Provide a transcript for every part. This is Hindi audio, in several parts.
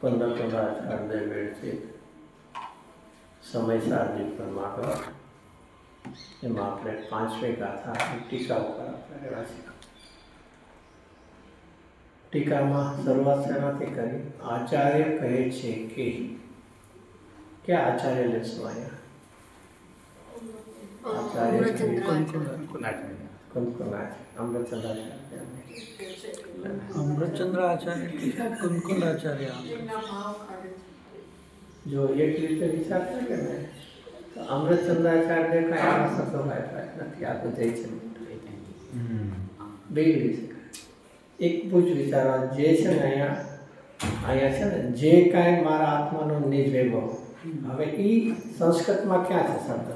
15 વેળથી સમય સારજી પરમાગમ એમાં આપણે 5મી ગાથા ટીકા ઉપર આપણે રહ્યા છીએ। ટીકામાં શરૂઆત શેનાથી કરી? આચાર્ય કહે છે કે ક્યાં આચાર્ય લેશું અહીંયા? આચાર્ય અમૃતચંદ્રાચાર્ય કુંકુલાચાર્ય। જો એક રીતે વિચાર કરે ને તો અમૃતચંદ્રાચાર્ય કઈ આવા શબ્દો વાપર્યા નથી, આ તો જય છે બે રીતે એક જ વિચારવા જે છે ને અહીંયા છે ને જે કાંઈ મારા આત્માનો નિજ વૈભવ। હવે એ સંસ્કૃતમાં ક્યાં છે શબ્દ?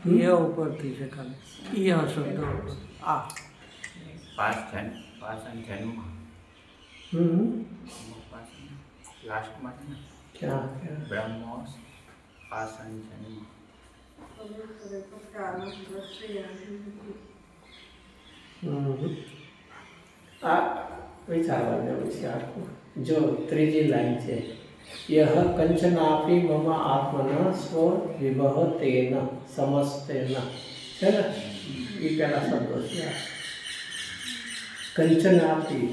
ઈહ ઉપરથી છે ખાલી ઈહ શબ્દ ઉપર આ પાસન જન્મ લાસ્ટમાં છે ને ક્યાં બ્રહ્મોસ પાસન જન્મ આ વિચારવા જેવું છે આખું। જો ત્રીજી લાઈન છે યહ કંચનાપી મમ આત્મન સ્વ વિભહ તેન સમસ્તેન છે ને એ પહેલા શબ્દો છે। કંચનાપી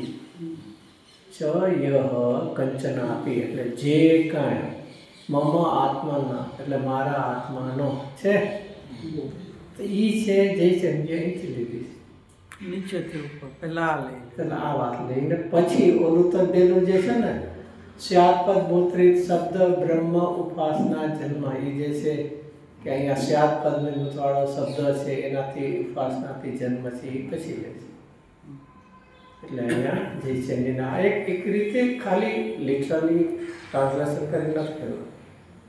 ચ યહ કંચનાપી એટલે જે કાંઈ મમ આત્મના એટલે મારા આત્માનો છે તો એ છે જે છે અહીંથી લીધી છે નીચેથી ઉપર પહેલા આ લઈ પેલા આ વાત લઈને પછી ઓલું તો પેલું જે છે ને સ્યાદપદ મૂત્રિત શબ્દ બ્રહ્મ ઉપાસના જન્મ એ જે છે કે અહીંયા સ્યાદપદ ને મૂતવાળો શબ્દ છે એનાથી ઉપાસનાથી જન્મ છે એ પછી લે છે। એટલે અહીંયા જે છે એના એક રીતે ખાલી લિટરલી ટ્રાન્સલેશન કરી નથી કર્યું,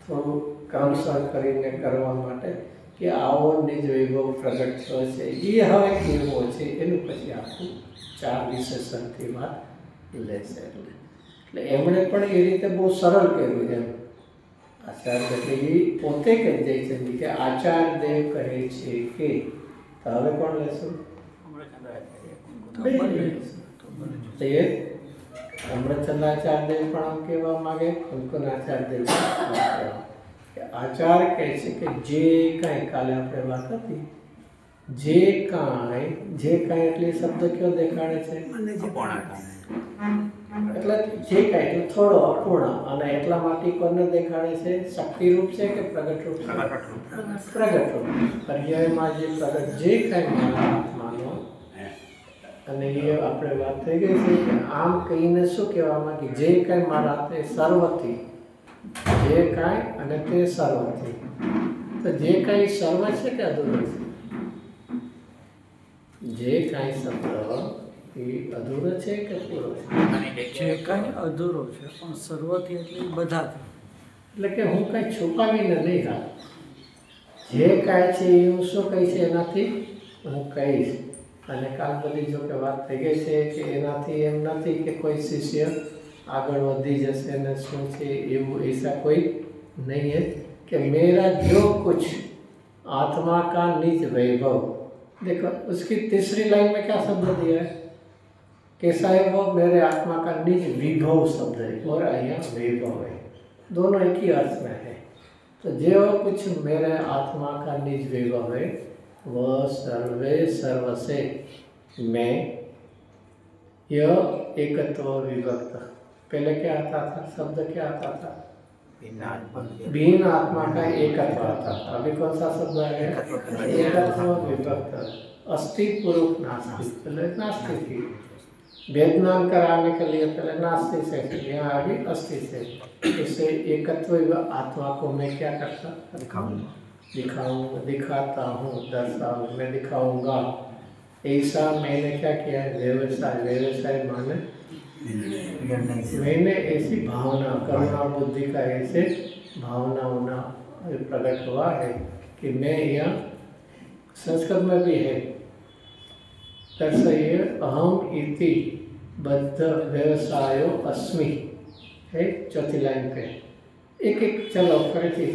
થોડું કાઉન્સલ કરીને કરવા માટે કે આવો નિજ વૈભવ પ્રગટ થયો છે એ હવે કેવો છે એનું પછી આખું 4 વિશેષણથી વાત લેશે। એટલે એમણે પણ એ રીતે બહુ સરળ કર્યું એમ આચાર્ય એટલે એ પોતે કહી જાય છે કે આચાર્ય દેવ કહે છે કે તો હવે કોણ લેશું? અમૃતચંદ્રાચાર્ય દેવ પણ આમ કહેવા માગે, કુંકુલાચાર્ય દેવ આચાર્ય કહે છે કે જે કાંઈ કાલે આપણે વાત હતી જે કાંઈ એટલે શબ્દ કયો દેખાડે છે? એટલે જે કાંઈ એટલે થોડો અપૂર્ણ અને એટલા માટે કોને દેખાડે છે? શક્તિરૂપ છે કે પ્રગટ રૂપ? પ્રગટ રૂપ પર્યાયમાં જે પ્રગટ જે કાંઈ મારા આત્માનો અને એ આપણે વાત થઈ ગઈ છે કે આમ કહીને શું કહેવામાં કે જે કાંઈ મારા તે સર્વથી જે કાંઈ અને તે સર્વથી તો જે કાંઈ સર્વ છે કે અધૂરો છે? જે કાંઈ શબ્દ એ અધૂરો છે કે પૂરો છે? જે કાંઈ અધૂરો છે પણ સર્વથી એટલે બધાથી એટલે કે હું કાંઈ છુપાવીને નહીં રાખ જે કાંઈ છે એ હું શું કહીશ એનાથી હું કહીશ। અને કાલ બધી જો કે વાત થઈ ગઈ છે કે એનાથી એમ નથી કે કોઈ શિષ્ય આગળ વધી જશે ને શું છે એવું ऐसा कोई नहीं है कि मेरा जो कुछ आत्मा का निज वैभव। देखो उसकी तीसरी लाइन में क्या शब्द दिया है? कैसा है वो? मेरे आत्मा का निज विभव शब्द है और यहाँ वैभव है, दोनों एक ही अर्थ में है। तो जो कुछ मेरे आत्मा का निज वैभव है वह सर्वे सर्व से मैं यह एकत्व विभक्त। पहले क्या आता था शब्द? क्या आता था? भिन्न आत्मा का एकत्व आता था। अभी कौन सा शब्द है? एकत्व विभक्त। अस्थि पूर्वक नास्ति, पहले नास्ति थी। वेदनान कराने के लिए पहले नास्ति से, यहाँ अभी अस्थि से। इससे एकत्व आत्मा को मैं क्या करता? दिखाऊंगा, दिखाता हूँ, दर्शाऊँ, मैं दिखाऊंगा। ऐसा मैंने क्या किया? व्यवसाय माने मैंने ऐसी भावना करुणा बुद्धि का ऐसे भावना होना प्रकट हुआ है कि मैं यहाँ संस्कृत में भी है दर्शय अहम इति बद्ध व्यवसायो अस्मि है। चौथी लाइन पे एक चलो फरीथी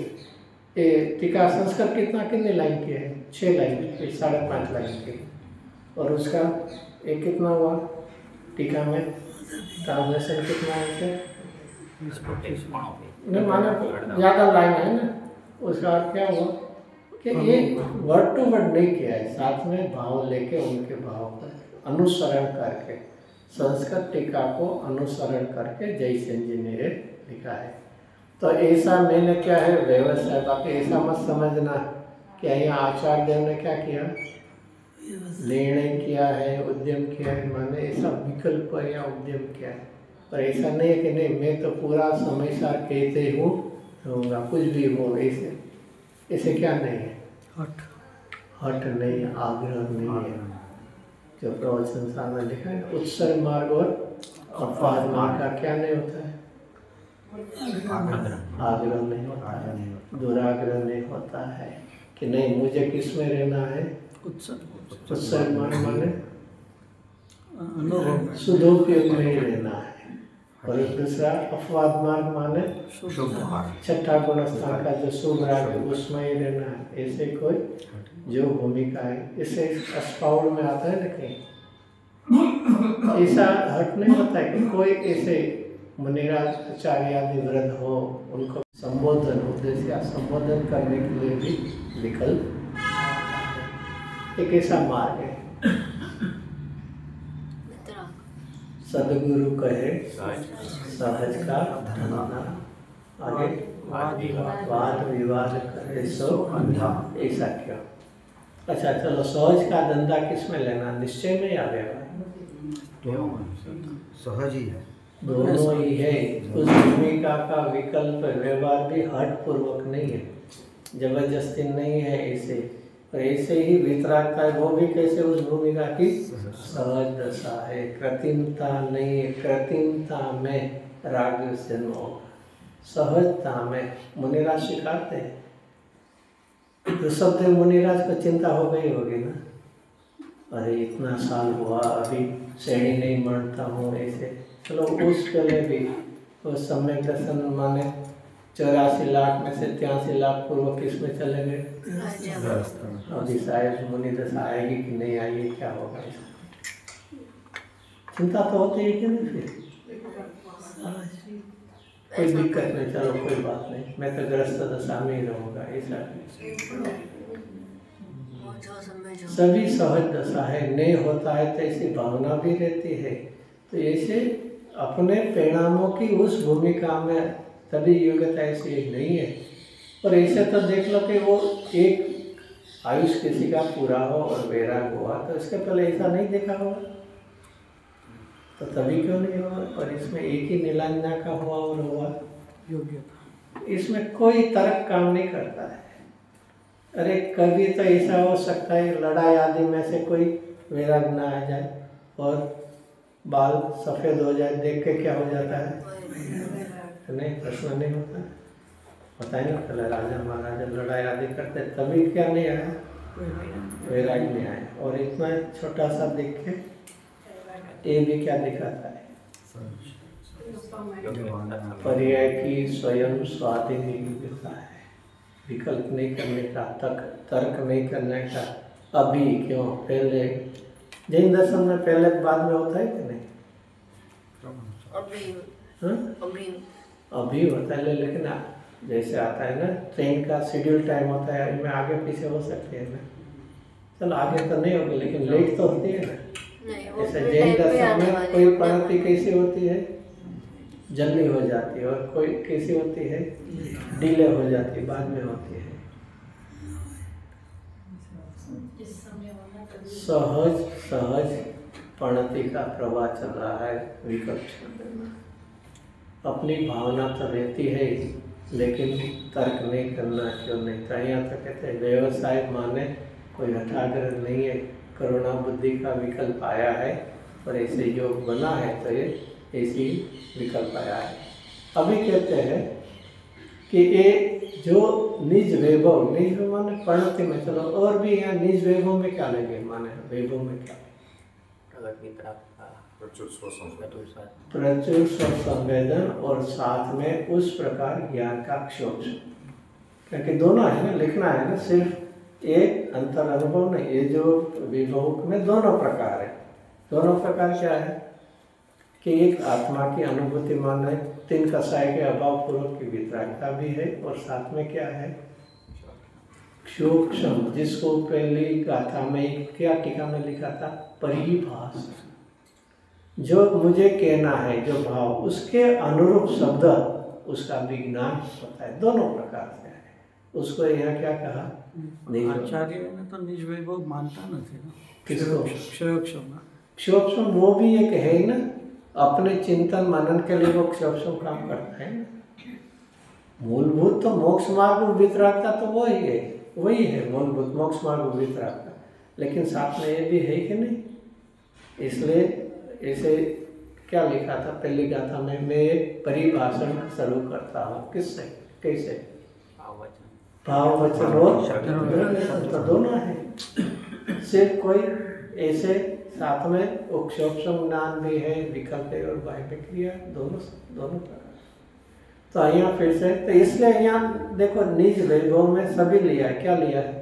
ये टीका संस्कृत कितनी लाइन की है? 6 लाइन की, 5.5 लाइन की। और उसका एक कितना हुआ? टीका में ट्रांसलेशन कितना है इसे? 20-25 नहीं माना ज़्यादा लाइन है ना, उसका अर्थ क्या हुआ कि ये वर्ड टू वर्ड नहीं किया है, साथ में भाव लेके उनके भाव का अनुसरण करके संस्कृत टीका को अनुसरण करके जयसेन जी ने ये लिखा है। तो ऐसा मैंने क्या है व्यवस्था, बाकी ऐसा मत समझना कि यहाँ आचार्य देव ने क्या किया, निर्णय किया है, उद्यम किया है, माने ऐसा विकल्प या उद्यम किया है। पर ऐसा नहीं है कि नहीं मैं तो पूरा समय सार कहते हूँ रहूँगा, कुछ भी हो, ऐसे क्या नहीं है, हट नहीं, आग्रह नहीं है। जो प्रवचन सार में लिखा है उत्सर्ग मार्ग और अपवाद मार्ग का क्या नहीं होता है, आग्रह नहीं होता है, दुराग्रह नहीं होता है कि नहीं मुझे किस में रहना है, उत्सर्ग मार्ग माने अनुभव सुदोपयोग में ही रहना है। और एक दूसरा अपवाद मार्ग माने छठा गुण स्थान का जो शुभ राग है उसमें ही रहना है। ऐसे कोई जो भूमिका है, इसे स्पाउड में आता है ना कहीं, ऐसा हट नहीं होता है कि कोई ऐसे मुनिराज आचार्य आदि वृद्ध हो, उनको संबोधन उद्देश्य या संबोधन करने के लिए भी विकल्प एक ऐसा मार्ग है। सदगुरु कहे सहज का धंधा, आगे वाद विवाद करे सो अंधा, ऐसा क्यों? अच्छा चलो, सहज का धंधा किस में लेना, निश्चय में या व्यवहार? सहज ही है, दोनों ही है। उस भूमिका का विकल्प व्यवहार भी हट पूर्वक नहीं है, जबरदस्ती नहीं है, ऐसे और ऐसे ही वितरागता है, वो भी कैसे उस भूमिका की सहज दशा है, कृत्रिमता नहीं है। कृत्रिमता में राग से मोह, सहजता में मुनिराज सिखाते हैं। तो सब मुनिराज को चिंता हो गई होगी ना, अरे इतना साल हुआ अभी श्रेणी नहीं मानता हूँ, ऐसे चलो उस पहले भी वो सम्यक दर्शन माने 84 लाख में से 83 लाख पूर्व किस में चले गए, अभी शायद मुनि दशा आएगी कि नहीं आएगी, क्या होगा, चिंता तो होती है कि नहीं। फिर कोई दिक्कत नहीं, चलो कोई बात नहीं, मैं तो ग्रस्त दशा में ही रहूँगा, ऐसा सभी सहज दशा है। नहीं होता है तो ऐसी भावना भी रहती है। तो ऐसे अपने परिणामों की उस भूमिका में तभी योग्यता ऐसी नहीं है। और ऐसे तो देख लो कि वो एक आयुष किसी का पूरा हो और वैराग हुआ, तो इसके पहले ऐसा नहीं देखा होगा, तो तभी क्यों नहीं हुआ। और इसमें एक ही नीलांजना का हुआ और हुआ योग्यता, इसमें कोई तर्क काम नहीं करता है। अरे कभी तो ऐसा हो सकता है लड़ाई आदि में से कोई वैराग ना आ जाए और बाल सफ़ेद हो जाए, देख के क्या हो जाता है, नहीं प्रश्न नहीं होता है। होता है ना, पहले राजा महाराजा लड़ाई आदि करते तभी क्या नहीं आया, वैराग नहीं आया। और इतना छोटा सा देख के ये भी क्या दिखाता है, पर्याय की स्वयं स्वाधीन योग्यता है, विकल्प नहीं करने का, तर्क नहीं करने का। अभी क्यों, पहले जैन दर्शन में पहले बाद में होता है कि नहीं, अभी होता है, लेकिन जैसे आता है ना ट्रेन का शेड्यूल टाइम होता है, इनमें आगे पीछे हो सकती है ना, चलो आगे तो नहीं होगी लेकिन लेट तो होती है ना। जैसे जैन दर्शन में कोई पद्धति कैसी होती है, जल्दी हो जाती है, और कोई कैसी होती है, डिले हो जाती है, बाद में होती है। सहज सहज प्रणति का प्रवाह चल रहा है, विकल्प अपनी भावना तो रहती है लेकिन तर्क नहीं करना क्यों नहीं। तो यहाँ तो कहते हैं व्यवसाय माने कोई हठाग्रह नहीं है, करुणा बुद्धि का विकल्प आया है और ऐसे योग बना है, तो ये ऐसी विकल्प आया है। अभी कहते हैं कि ये जो निज वैभव, निज वैभव माने प्रणति में, चलो और भी यहाँ निज वैभव में क्या लगे, माने वैभव में क्या, प्रचुर स्वसंवेदन और साथ में उस प्रकार ज्ञान का क्षोभ, क्योंकि दोनों है ना, लिखना है ना, सिर्फ एक अंतर अनुभव नहीं। ये जो विभव में दोनों प्रकार है, दोनों प्रकार क्या है, कि एक आत्मा की अनुभूति माने 3 कसाय के अभाव पूर्वक की वितरागता भी है, और साथ में क्या है, क्षोक्षम, जिसको पहली गाथा में क्या टीका में लिखा था, परिभाष, जो मुझे कहना है जो भाव उसके अनुरूप शब्द उसका विज्ञान होता है, दोनों प्रकार से है। उसको यहाँ क्या कहा, आचार्य ने तो निज वैभव मानता नहीं ना, किसको, क्षयोक्षम। क्षोक्षम वो भी एक है ही ना, अपने चिंतन मनन के लिए वो क्षोक्षम काम करता है ना। मूलभूत तो मोक्ष मार्ग वितरागता तो वही है मूलभूत मोक्ष मार्ग वितरागता, लेकिन साथ में ये भी है कि नहीं। इसलिए ऐसे क्या लिखा था पहली गाथा में, मैं एक परिभाषण शुरू करता हूँ, किससे, कैसे, भाव वचन और शब्द तो दोनों है। सिर्फ कोई ऐसे साथ में उपक्षोक्षम ज्ञान भी है, विकल्प और बाह्य क्रिया, दोनों प्रकार। तो यहाँ फिर से, तो इसलिए यहाँ देखो निज वैभव में सभी लिया है, क्या लिया है,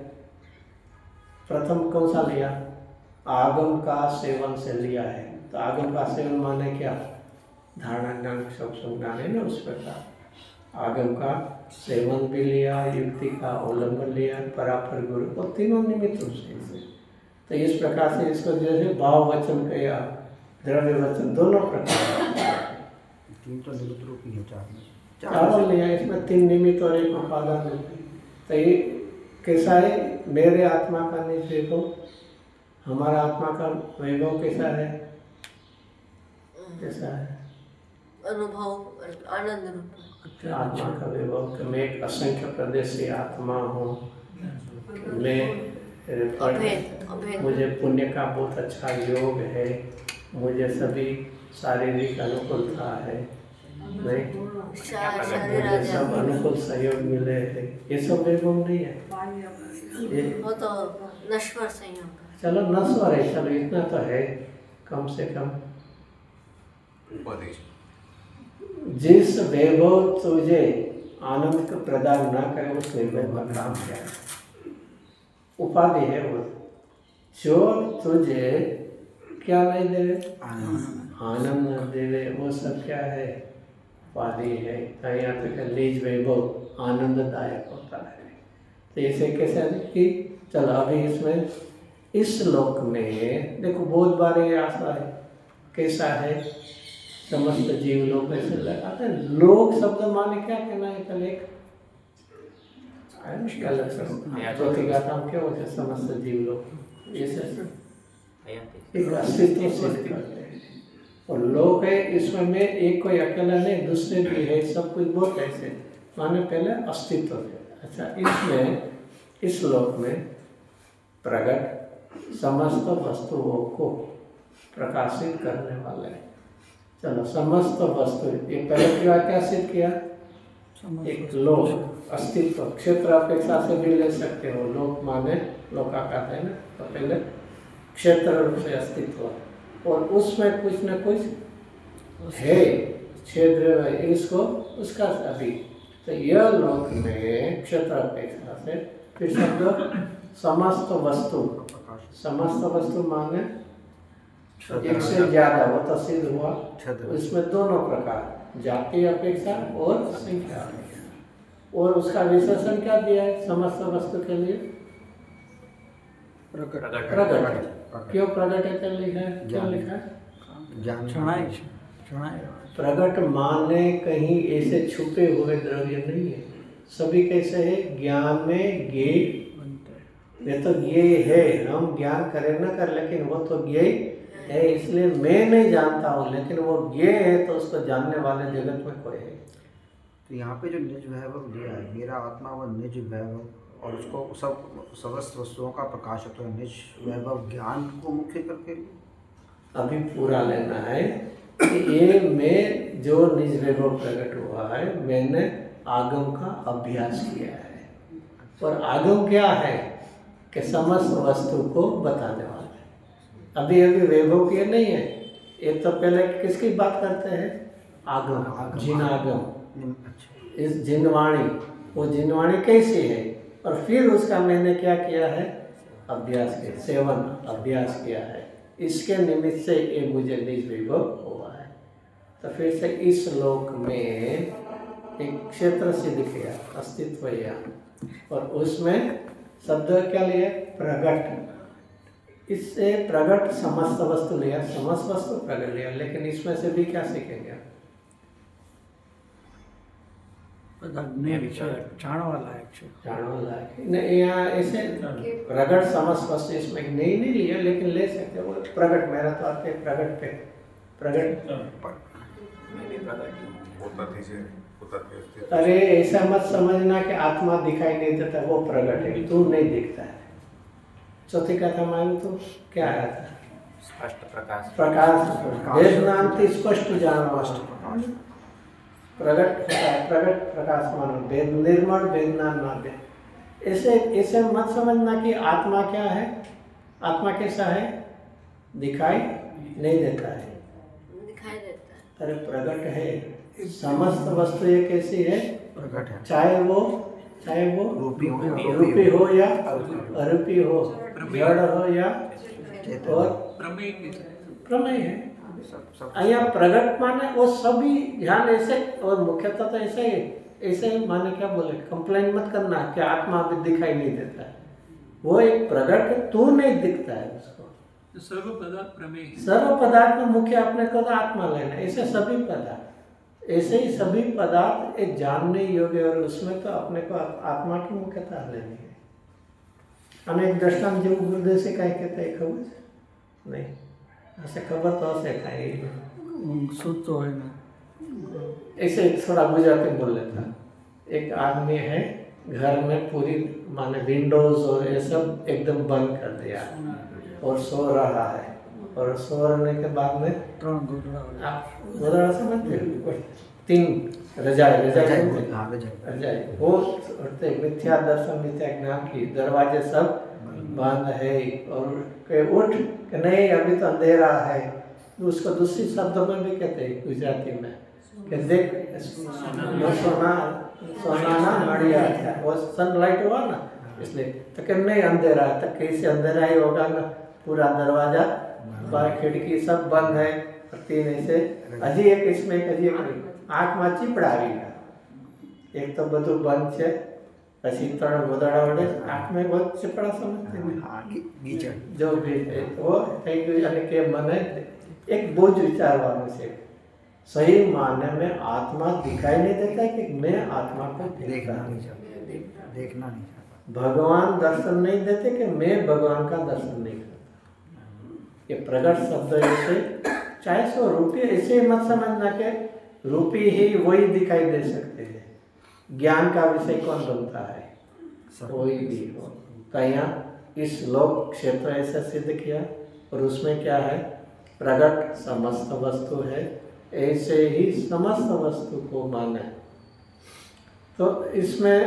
प्रथम कौन सा लिया, आगम का सेवन से लिया है। तो आगम का सेवन माने क्या, धारणा ज्ञान क्षोक्षम ज्ञान है ना, उस प्रकार आगम का सेवन भी लिया, युक्ति का अवलंबन लिया, परापर गुरु, और तीनों निमित्त रूप से। तो इस प्रकार से इसको जैसे भाव वचन कया, द्रव्य वचन, दोनों प्रकार तीन तो निमित्त रूप ही है, चारों लिया, इसमें 3 निमित्त और 1 उपादान। तो ये कैसा है, मेरे आत्मा का निज वैभव, हमारा आत्मा का वैभव कैसा है, कैसा है, अनुभव आनंद रूप आत्मा का वैभव कि मैं एक असंख्य प्रदेशी आत्मा हूँ, मैं मुझे पुण्य का बहुत अच्छा योग है, मुझे सभी शारीरिक अनुकूलता है, नहीं मुझे सब अनुकूल सहयोग मिले हैं, ये सब वैभव नहीं है, वो तो नश्वर संयोग। चलो नश्वर है, चलो इतना तो है कम से कम। जिस वैभव तुझे आनंद का प्रदान न करे उस वैभव का नाम क्या है, उपाधि है वो। जो तुझे क्या नहीं देवे, आनंद न देवे, वो सब क्या है, उपाधि है। यहाँ तक निज वैभव आनंददायक होता है। तो इसे कैसे कि चलो अभी इसमें इस श्लोक में देखो बहुत बार ये आशा है, कैसा है, समस्त जीव लोग ऐसे लगाते हैं। लोग शब्द माने क्या कहना है, कल एक चौथी गाथा में क्या होता है, समस्त जीव लोग एक अस्तित्व सिद्ध करते हैं, और लोग है इसमें में एक कोई अकेला नहीं, दूसरे भी है, सब कुछ बहुत ऐसे माने पहले अस्तित्व है। अच्छा, इसमें इस श्लोक में प्रकट समस्त वस्तुओं को प्रकाशित करने वाले हैं। चलो समस्त वस्तु, ये पहले क्या सिद्ध किया, एक लोक अस्तित्व, क्षेत्र अपेक्षा से भी ले सकते हो, लोक माने लोकाकार है ना, तो पहले क्षेत्र रूप से अस्तित्व, और उसमें कुछ न कुछ है, क्षेत्र इसको उसका अभी। तो यह लोक में क्षेत्र अपेक्षा से, फिर शब्द समस्त वस्तु, समस्त वस्तु माने एक से ज्यादा, वो तो सिद्ध हुआ। इसमें दोनों प्रकार, जाति अपेक्षा और संख्या अपेक्षा, और उसका विशेषण क्या दिया है समस्त वस्तु के लिए, प्रकट। क्यों प्रकट है, क्यों लिखा है, प्रकट माने कहीं ऐसे छुपे हुए द्रव्य नहीं है, सभी कैसे है, ज्ञान में ज्ञेय, ये तो ज्ञेय है, हम ज्ञान करें न कर, लेकिन वो तो ज्ञेय है, इसलिए मैं नहीं जानता हूँ, लेकिन वो ज्ञेय है, तो उसको जानने वाले जगत में कोई है। तो यहाँ पे जो निज वैभव दिया है, मेरा आत्मा वो निज वैभव, और उसको सब समस्त वस्तुओं का प्रकाशक है, निज वैभव ज्ञान को मुख्य करके अभी पूरा लेना है कि ये मैं जो निज वैभव प्रकट हुआ है, मैंने आगम का अभ्यास किया है, और आगम क्या है कि समस्त वस्तु को बताने वाला है। अभी वैभव किए नहीं है, ये तो पहले किसकी बात करते हैं, आगम, जिनागम, इस जिनवाणी, वो जिनवाणी कैसी है, और फिर उसका मैंने क्या किया है, अभ्यास किया, सेवन अभ्यास किया है, इसके निमित्त से ये मुझे निज वैभव हुआ है। तो फिर से इस लोक में एक क्षेत्र सिद्ध किया, अस्तित्व या, और उसमें शब्द क्या लिया? प्रगट। इससे प्रगट समस्त वस्तु लिया, समस्त वस्तु प्रगट लिया, लेकिन इसमें से भी क्या सीखेंगे? जाण वाला है, जान वाला है नहीं, यहाँ ऐसे प्रगट समस्त वस्तु इसमें नहीं लिया, लेकिन ले सकते हो। प्रगट, मेरा तो अर्थ है प्रगट पे, प्रगट। मैं भी प्रकट हूँ। अरे ऐसा मत समझना कि आत्मा दिखाई नहीं देता, वो प्रगट है, तू नहीं दिखता है। चौथी कथा मालूम तो क्या आया था? स्पष्ट प्रकाश। प्रकाश वेद नाम स्पष्ट जानवा, प्रगट होता है, प्रगट प्रकाश मानो, वेद निर्मल वेदनान नाम। ऐसे मत समझना कि आत्मा क्या है, आत्मा कैसा है? दिखाई नहीं देता है, दिखाई देता है। अरे प्रगट है। समस्त वस्तु ये कैसी है? प्रगट है। चाहे वो रूपी हो या अरूपी हो, जड़ हो या और प्रमेय है। यहाँ प्रगट माने वो सभी ध्यान ऐसे, और मुख्यतः तो ऐसे ही माने क्या बोले, कंप्लेन मत करना कि आत्मा अभी दिखाई नहीं देता है। वो एक प्रगट है, तू नहीं दिखता है उसको। सर्व पदार्थ प्रमेय, सर्व पदार्थ में मुख्य अपने को तो आत्मा लेना, ऐसे सभी पदार्थ, ऐसे ही सभी पदार्थ एक जानने योग्य, और उसमें तो अपने को आत्मा की मुख्यता लेनी है। हमें एक दृष्टांत जो गुरुदेव से कहीं कहते हैं, खबर नहीं ऐसे खबर तो ऐसे खाई शुद्ध तो है ना, ऐसे थोड़ा गुजराती बोल लेता। एक आदमी है, घर में पूरी माने विंडोज और ये सब एकदम बंद कर दिया और सो रहा है, और सोने के बाद में त्रण गोदड़ा, आप गोदड़ा समझते हो? 3 रजाई वो मिथ्या दर्शन, मिथ्या ज्ञान की दरवाजे सब बंद है, और के उठ कि नहीं अभी तो अंधेरा है। उसको दूसरी शब्दों में भी कहते हैं गुजराती में कि देख सोना ना मड़िया था, वो सनलाइट हुआ ना इसलिए, तो कि नहीं अंधेरा है, तो कैसे अंधेरा ही होगा ना, पूरा दरवाजा बाहर खिड़की सब बंद है, 3 ऐसे हजी एक इसमें आँख में चीपड़ा एक तो બધું બંધ છે, પછી 3 ગોદડા વડે આંખ में बहुत ચીપડા સમજते जो भी है वो થઈ ગયું। અને કે મને एक बोझ विचारવાનું છે, सही माने में आत्मा दिखाई नहीं देता कि मैं आत्मा को देखना नहीं चाहता, भगवान दर्शन नहीं देते कि मैं भगवान का दर्शन नहीं करता। ये प्रगट शब्द ऐसे, चाहे सो रूपी, ऐसे मत समझना कि रूपी ही वही दिखाई दे सकते हैं। ज्ञान का विषय कौन बनता है? कोई भी हो। तो यहाँ इस लोक क्षेत्र ऐसा सिद्ध किया, और उसमें क्या है? प्रगट समस्त वस्तु है, ऐसे ही समस्त वस्तु को माने। तो इसमें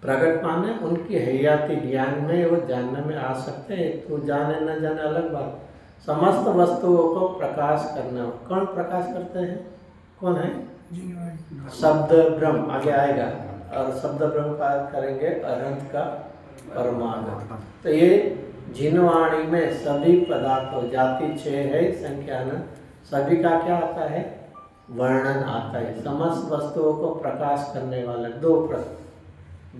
प्रगट माने उनकी हयाती ज्ञान में, वो जानने में आ सकते हैं। तो जाने न जाने अलग बात, समस्त वस्तुओं को प्रकाश करना। कौन प्रकाश करते हैं? कौन है? शब्द ब्रह्म आगे आएगा, और शब्द ब्रह्म का करेंगे अनंत का परमाणु। तो ये जिनवाणी में सभी पदार्थों, जाति 6 है, संख्या न, सभी का क्या आता है? वर्णन आता है। समस्त वस्तुओं को प्रकाश करने वाले 2 प्रश्न,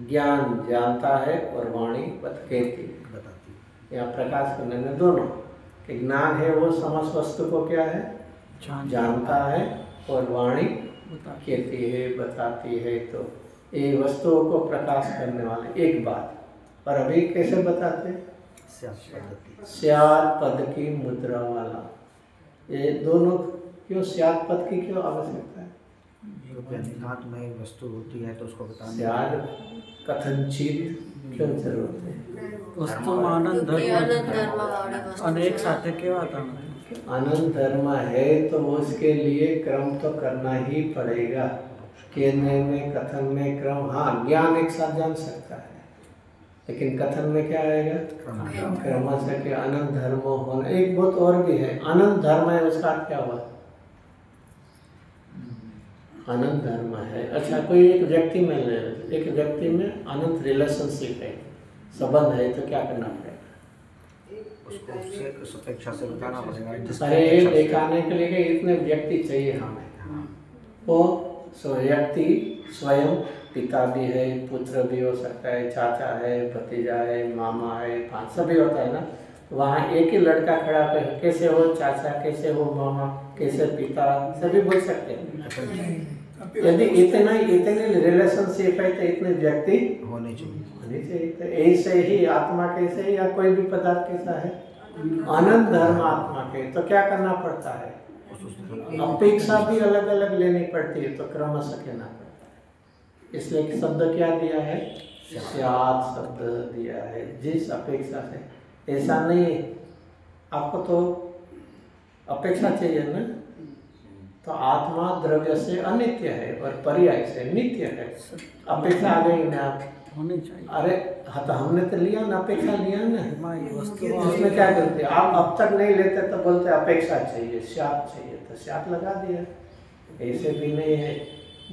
ज्ञान जानता है और वाणी कहती बताती। यहाँ प्रकाश करने में दोनों कि ज्ञान है वो समस्त वस्तु को क्या है? जानता है, और वाणी कहती है, बताती है। तो ये वस्तुओं को प्रकाश करने वाले एक बात। और अभी कैसे बताते? स्यात् पद की मुद्रा वाला। ये दोनों क्यों स्यात् पद की क्यों आवश्यकता है? में वस्तु होती है तो उसको बताना। स्यात् कथनचित क्यों जरूरत है? वस्तु आनंद धर्म अनेक साथे केवा था, आनंद धर्म है तो उसके लिए क्रम तो करना ही पड़ेगा। कहने में, कथन में क्रम, हाँ ज्ञान एक साथ जान सकता है, लेकिन कथन में क्या आएगा? क्रम से कि अनंत धर्म होना। एक बहुत और भी है, अनंत धर्म है, उसका क्या हुआ? अनंत धर्म है। अच्छा, कोई एक व्यक्ति में ले, एक व्यक्ति में अनंत रिलेशनशिप है, संबंध है, तो क्या करना पड़ेगा? उसको उससे उस अपेक्षा से बताना पड़ेगा। अरे ये दिखाने के लिए कि इतने व्यक्ति चाहिए हमें, वो व्यक्ति स्वयं पिता भी है, पुत्र भी हो सकता है, चाचा है, भतीजा है, मामा है, पांच सभी होता है ना। वहाँ एक ही लड़का खड़ा है, कैसे हो चाचा, कैसे हो मामा, कैसे पिता, सभी बोल सकते हैं। यदि इतने रिलेशनशिप है तो इतने व्यक्ति होने चाहिए। तो ऐसे ही आत्मा कैसे या कोई भी पदार्थ कैसा है, आनंद धर्म आत्मा के, तो क्या करना पड़ता है, अपेक्षा भी अलग अलग लेनी पड़ती है, तो क्रमशः कहना पड़ता है। इसलिए कि शब्द क्या दिया है, स्यात् शब्द दिया है, जिस अपेक्षा से। ऐसा नहीं है, आपको तो अपेक्षा चाहिए ना, तो आत्मा द्रव्य से अनित्य है और पर्याय से नित्य है। अपेक्षा आ गई ना आप, होनी चाहिए। अरे हाँ तो हमने तो लिया ना, अपेक्षा लिया ना, वस्तु उसमें क्या करते आप, अब तक नहीं लेते तो बोलते अपेक्षा चाहिए, स्यात् चाहिए, तो स्यात् लगा दिया। ऐसे भी नहीं है,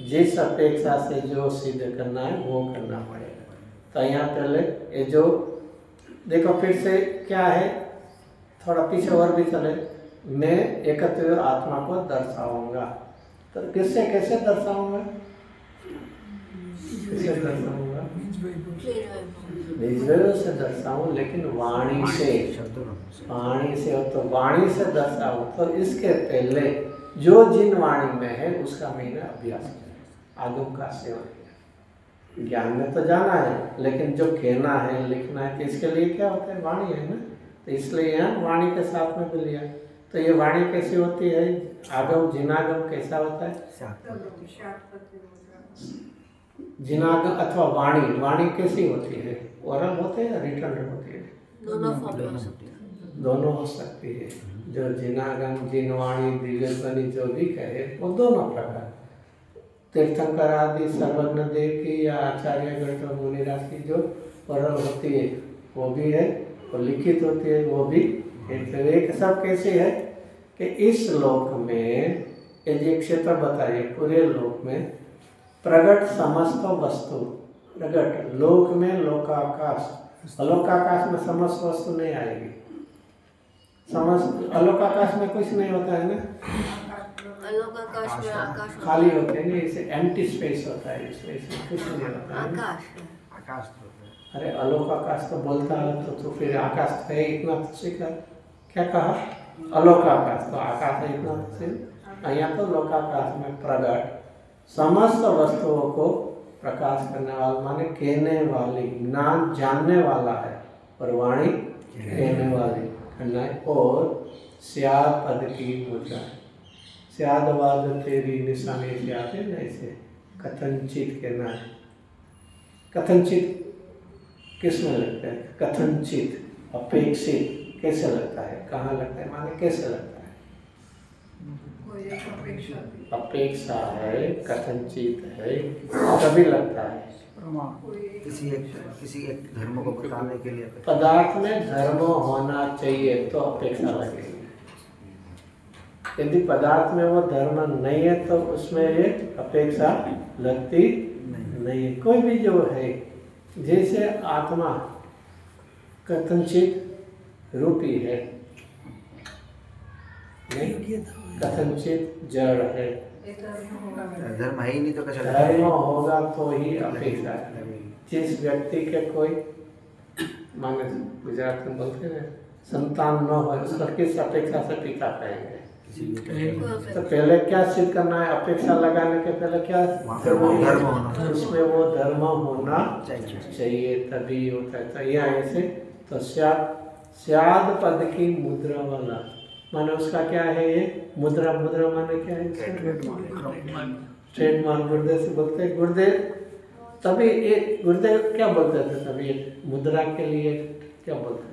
जिस अपेक्षा से जो सिद्ध करना है वो करना पड़ेगा। तो यहाँ पहले ये जो देखो फिर से क्या है, थोड़ा पीछे और भी चले, मैं एकत्व आत्मा को दर्शाऊंगा, तो किससे कैसे दर्शाऊंगा, किससे दर्शाऊंगा, निजवैभव से दर्शाऊं, लेकिन वाणी से, वाणी से हो तो वाणी से दर्शाऊं। तो इसके पहले जो जिन वाणी में है उसका मैंने अभ्यास किया, आगम का सेवन किया। ज्ञान में तो जाना है, लेकिन जो कहना है, लिखना है, तो इसके लिए क्या होता है, वाणी है ना। तो इसलिए यहाँ वाणी के साथ में भी लिया। तो ये वाणी कैसी होती है, आगम जिनागम कैसा होता है, जिनागम अथवा वाणी, वाणी कैसी होती है, ओरल होते हैं या रिटर्न होती है, दोनों हो सकती है। जो जिनागम, जिनवाणी, दिव्यध्वनि जो भी कहे वो दोनों प्रकार, तीर्थंकर आदि सर्वज्ञ देव की या आचार्य गण मुनिराज की जो ओरल होती है वो भी है, और लिखित होती है वो भी। एक सब कैसे है कि इस लोक में एक क्षेत्र बताइए, पूरे लोक में प्रगट समस्त वस्तु, प्रगट लोक में लोकाकाश, अलोकाकाश में समस्त वस्तु नहीं आएगी, समस्त अलोकाकाश में कुछ नहीं होता है ना, अलोकाकाश में आकाश खाली होते हैं, इसे एम्प्टी स्पेस होता है, स्पेस में कुछ नहीं होता है। आकाश अरे अलोकाकाश तो बोलता है तो फिर आकाश है इतना सीखा, क्या कहा, अलोकाकाश, तो आकाश है इतना सीखा। यहाँ तो लोकाकाश में प्रगट समस्त वस्तुओं को प्रकाश करने वाला, माने कहने वाली, ज्ञान जानने वाला है, और वाणी कहने वाली करना है। और स्यात् पद की मुद्रा, स्यादवाद तेरी निशानी से आते ना, इसे कथनचित कहना है। कथनचित किस में लगता है, कथनचित, अपेक्षित कैसे लगता है, कहाँ लगता है, माने कैसे लगता है, अपेक्षा है, कथनचित है, कभी लगता है किसी एक धर्म को बताने के लिए। पदार्थ में धर्म होना चाहिए तो अपेक्षा लगेगी, यदि पदार्थ में वो धर्म नहीं है तो उसमें ये अपेक्षा लगती नहीं है। कोई भी जो है, जैसे आत्मा कथनचित रूपी है, नहीं कथनचित जड़ है, धर्म है ही नहीं तो कैसे धर्म होगा तो ही अपेक्षा है। जिस व्यक्ति के कोई, माने गुजरात में बोलते हैं संतान न हो, उसका किस अपेक्षा से पिता कहेंगे। तो पहले क्या सिद्ध करना है, अपेक्षा लगाने के पहले क्या धर्म होना, उसमें वो धर्म होना चाहिए, तभी होता है। तो यहाँ ऐसे तो स्याद पद की मुद्रा वाला, माने उसका क्या है, ये मुद्रा, मुद्रा माने क्या है, ट्रेडमार्क गुरुदेव से बोलते हैं। गुरुदेव तभी ये गुरुदेव क्या बोलते थे तभी, मुद्रा के लिए क्या बोलते थे,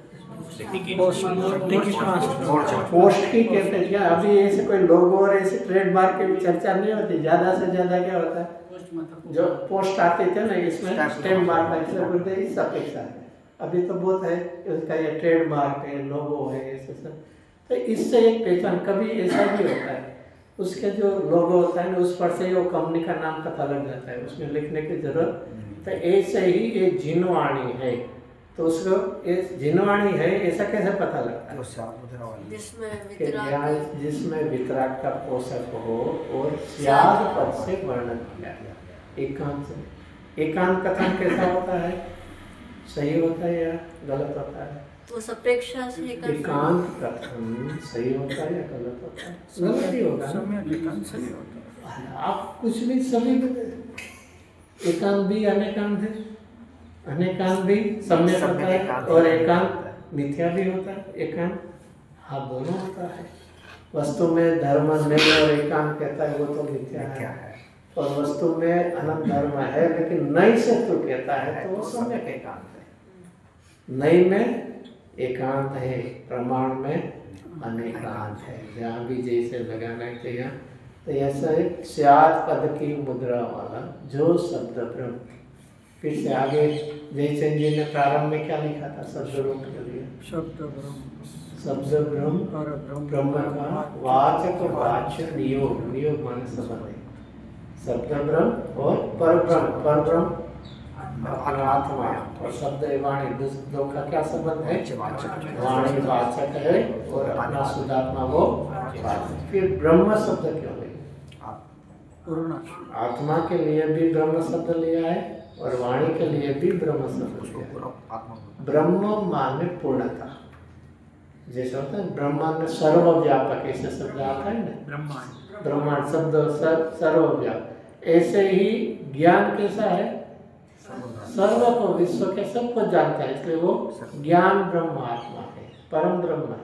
पोस्ट की कहते हैं क्या। अभी ऐसे कोई लोगो और ऐसे ट्रेडमार्क की भी चर्चा नहीं होती, ज़्यादा से ज़्यादा क्या होता है, जो पोस्ट आते थे ना इसमें स्टैम्प मार्क, इसलिए बोलते इस अपेक्षा है। अभी तो बहुत है उसका, ये ट्रेडमार्क है, लोगो है, ऐसे सब। तो इससे एक पहचान, कभी ऐसा भी होता है उसके जो लोगो होता है ना, उस पर से वो कंपनी का नाम पता लग जाता है, उसमें लिखने की जरूरत। तो ऐसे ही ये जिनवाणी है, तो उसको ये जिनवाणी है ऐसा कैसे पता लगता है? जो श्याम मुद्रा वाली जिसमें कि वितराग ज्ञान जिसमें वितराग का पोषक हो और स्याद पद से वर्णन किया गया। एकांत कथन कैसा होता है? सही होता है या गलत होता है? तो सपेक्षा से एकांत कथन सही होता है या गलत होता है? गलत ही होगा ना? समय एकांत सही होता है। आप कुछ भी सभी एकांत भी अनेकांत है, अनेकांत भी सम्यक होता है और एकांत मिथ्या भी होता है। एकांत हाँ दोनों होता है। वस्तु में धर्म नहीं और एकांत कहता है वो तो मिथ्या क्या है, है? और वस्तु में अनंत धर्म है लेकिन नहीं से तो कहता है तो वो सम्यक एकांत है। नहीं में एकांत है, प्रमाण में अनेकांत है। जहाँ भी जैसे लगाना चाहिए तो ऐसा एक स्याद पद की मुद्रा वाला जो शब्द ब्रह्म। फिर से आगे जयचंद जी ने प्रारंभ में क्या लिखा था शब्द रूप के लिए? शब्द ब्रह्म शब्द ब्रह्म और ब्रह्म का वाचक और वाच्य नियोग, नियोग माने संबंध है। शब्द ब्रह्म और पर ब्रह्म आत्मा और शब्द वाणी दो का क्या संबंध है? वाणी वाचक है और अपना शुद्धात्मा वो वाचक। फिर ब्रह्म शब्द क्यों है? पूर्ण आत्मा के लिए भी ब्रह्म शब्द लिया है और वाणी के लिए भी ब्रह्म शब्द लिया है। ब्रह्म माने पूर्णता। जैसे होता है ब्रह्मांड सर्वव्यापक ऐसे शब्द आता है ना, ब्रह्मांड शब्द सर्वव्यापक। ऐसे ही ज्ञान कैसा है? सर्व को विश्व के सबको जानता है, इसलिए वो ज्ञान ब्रह्म आत्मा है, परम ब्रह्म है।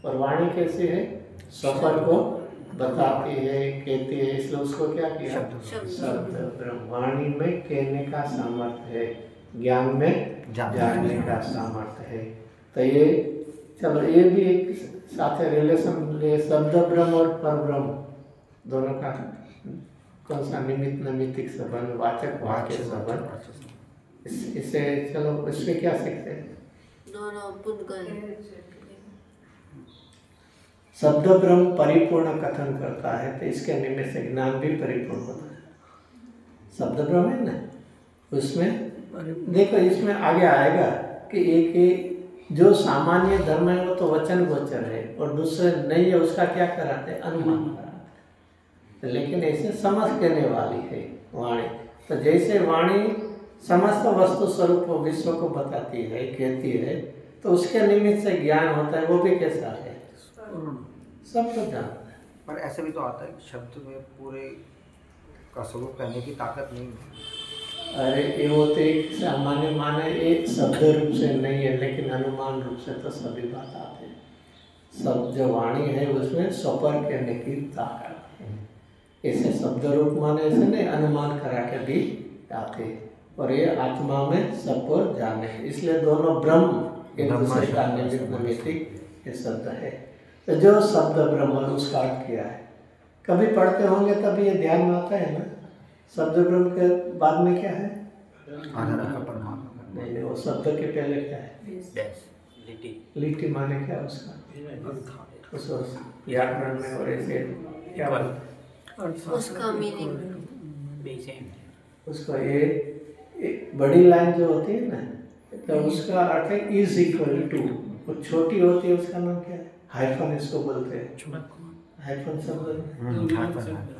और वाणी कैसी है? सफर को बताती है, कहती है, इसलिए उसको क्या किया? शब्द ब्रह्म। वाणी में कहने का सामर्थ्य है, ज्ञान में जानने का सामर्थ्य है। तो ये चलो ये भी एक साथ रिलेशन ले, शब्द ब्रह्म और पर ब्रह्म दोनों का कौन सा निमित्त नैमित्तिक संबंध, वाचक वाक्य संबंध। इससे चलो इसमें क्या सीखते हैं? दोनों पुद्गल शब्द ब्रह्म परिपूर्ण कथन करता है तो इसके निमित्त से ज्ञान भी परिपूर्ण होता है। शब्द ब्रह्म है ना, उसमें देखो इसमें आगे आएगा कि एक जो सामान्य धर्म है वो तो वचन गोचर है और दूसरे नहीं है, उसका क्या कराते हैं? अनुमान कराते हैं। लेकिन ऐसे समझ कहने वाली है वाणी। तो जैसे वाणी समस्त वस्तु स्वरूप विश्व को बताती है, कहती है, तो उसके निमित्त से ज्ञान होता है। वो भी कैसा है? सब तो जानता है। पर ऐसे भी तो आता है कि शब्द में पूरे का स्वरूप कहने की ताकत नहीं है। अरे ये वो तो एक सामान्य माने एक शब्द रूप से नहीं है, लेकिन अनुमान रूप से तो सभी बात आते हैं। सब जो वाणी है उसमें सफर कहने की ताकत है। ऐसे शब्द रूप माने ऐसे नहीं, अनुमान करा के भी आते हैं। और ये आत्मा में सबको जाने, इसलिए दोनों ब्रह्म एक दूसरे का निमित्त नैमित्तिक ये शब्द है। तो जो शब्द ब्रह्म उसका अर्थ किया है, कभी पढ़ते होंगे तभी ये ध्यान में आता है ना। शब्द ब्रह्म के बाद में क्या है? नहीं, वो शब्द के पहले क्या है? लिटी माने क्या उसका? उसको व्याकरण में और ऐसे क्या उसका मीनिंग उसको एक बड़ी लाइन जो होती है ना, तो उसका अर्थ है इज इक्वल टू। वो छोटी होती है उसका नाम क्या है? हाइफन इसको बोलते हैं। हाइफन शब्द